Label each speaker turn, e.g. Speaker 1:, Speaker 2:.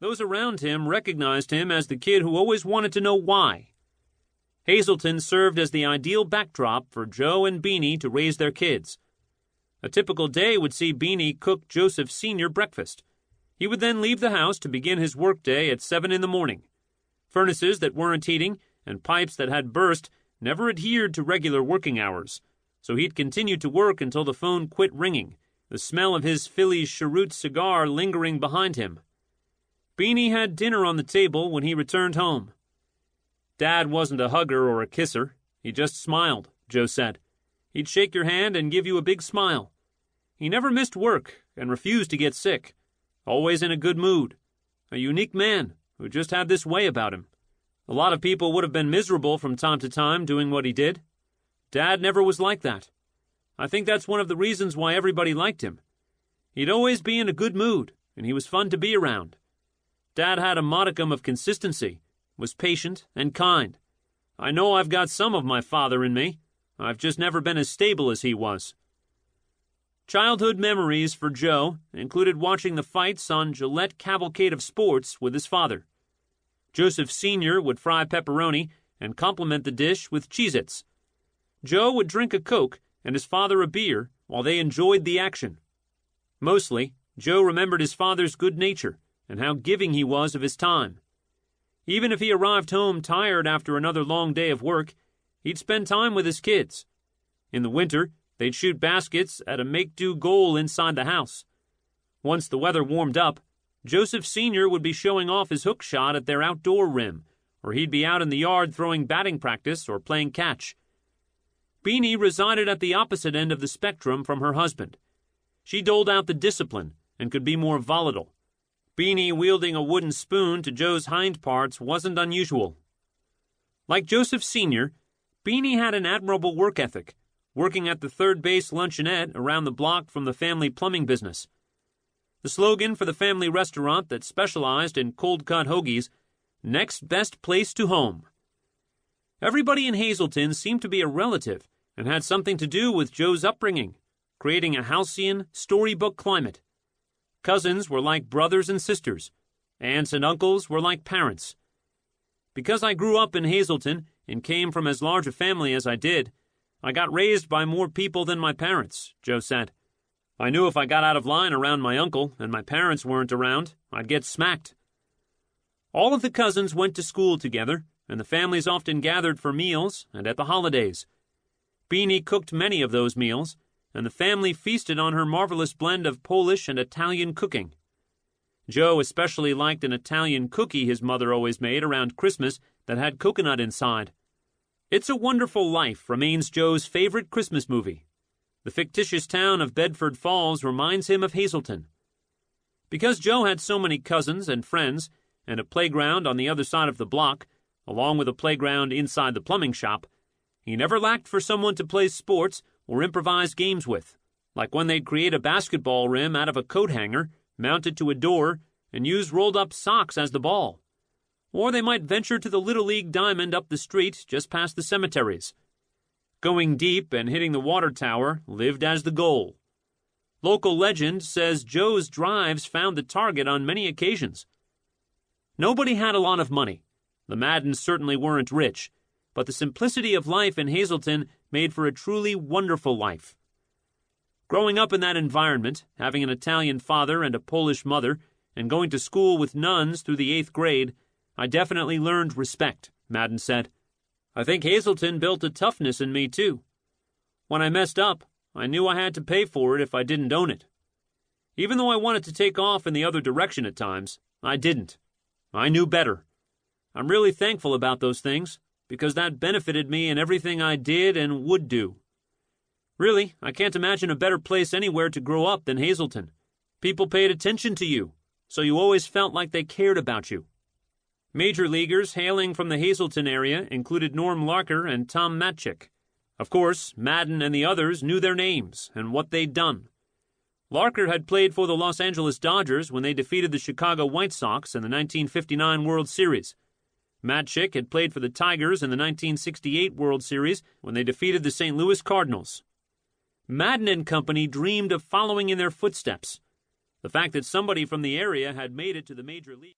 Speaker 1: Those around him recognized him as the kid who always wanted to know why. Hazleton served as the ideal backdrop for Joe and Beanie to raise their kids. A typical day would see Beanie cook Joseph Sr. breakfast. He would then leave the house to begin his workday at 7 in the morning. Furnaces that weren't heating and pipes that had burst never adhered to regular working hours, so he'd continue to work until the phone quit ringing, the smell of his Philly's cheroot cigar lingering behind him. Beanie had dinner on the table when he returned home. Dad wasn't a hugger or a kisser. He just smiled, Joe said. He'd shake your hand and give you a big smile. He never missed work and refused to get sick. Always in a good mood. A unique man who just had this way about him. A lot of people would have been miserable from time to time doing what he did. Dad never was like that. I think that's one of the reasons why everybody liked him. He'd always be in a good mood, and he was fun to be around. Dad had a modicum of consistency, was patient and kind. I know I've got some of my father in me. I've just never been as stable as he was. Childhood memories for Joe included watching the fights on Gillette Cavalcade of Sports with his father. Joseph Sr. would fry pepperoni and complement the dish with Cheez-Its. Joe would drink a Coke and his father a beer while they enjoyed the action. Mostly, Joe remembered his father's good nature and how giving he was of his time. Even if he arrived home tired after another long day of work, he'd spend time with his kids. In the winter, they'd shoot baskets at a make-do goal inside the house. Once the weather warmed up, Joseph Sr. would be showing off his hook shot at their outdoor rim, or he'd be out in the yard throwing batting practice or playing catch. Beanie resided at the opposite end of the spectrum from her husband. She doled out the discipline and could be more volatile. Beanie wielding a wooden spoon to Joe's hind parts wasn't unusual. Like Joseph Sr., Beanie had an admirable work ethic, working at the third base luncheonette around the block from the family plumbing business. The slogan for the family restaurant that specialized in cold-cut hoagies, next best place to home. Everybody in Hazleton seemed to be a relative and had something to do with Joe's upbringing, creating a halcyon, storybook climate. Cousins were like brothers and sisters. Aunts and uncles were like parents. Because I grew up in Hazleton and came from as large a family as I did, I got raised by more people than my parents, Joe said. I knew if I got out of line around my uncle and my parents weren't around, I'd get smacked. All of the cousins went to school together, and the families often gathered for meals and at the holidays. Beanie cooked many of those meals, and the family feasted on her marvelous blend of Polish and Italian cooking. Joe especially liked an Italian cookie his mother always made around Christmas that had coconut inside. It's a Wonderful Life remains Joe's favorite Christmas movie. The fictitious town of Bedford Falls reminds him of Hazleton. Because Joe had so many cousins and friends, and a playground on the other side of the block, along with a playground inside the plumbing shop, he never lacked for someone to play sports or improvise games with, like when they'd create a basketball rim out of a coat hanger, mount it to a door, and use rolled-up socks as the ball. Or they might venture to the Little League diamond up the street just past the cemeteries. Going deep and hitting the water tower lived as the goal. Local legend says Joe's drives found the target on many occasions. Nobody had a lot of money. The Maddons certainly weren't rich, but the simplicity of life in Hazleton made for a truly wonderful life. Growing up in that environment, having an Italian father and a Polish mother, and going to school with nuns through the 8th grade, I definitely learned respect, Maddon said. I think Hazleton built a toughness in me, too. When I messed up, I knew I had to pay for it if I didn't own it. Even though I wanted to take off in the other direction at times, I didn't. I knew better. I'm really thankful about those things, because that benefited me in everything I did and would do. Really, I can't imagine a better place anywhere to grow up than Hazleton. People paid attention to you, so you always felt like they cared about you. Major leaguers hailing from the Hazleton area included Norm Larker and Tom Matchick. Of course, Maddon and the others knew their names and what they'd done. Larker had played for the Los Angeles Dodgers when they defeated the Chicago White Sox in the 1959 World Series. Matchick had played for the Tigers in the 1968 World Series when they defeated the St. Louis Cardinals. Maddon and company dreamed of following in their footsteps. The fact that somebody from the area had made it to the major league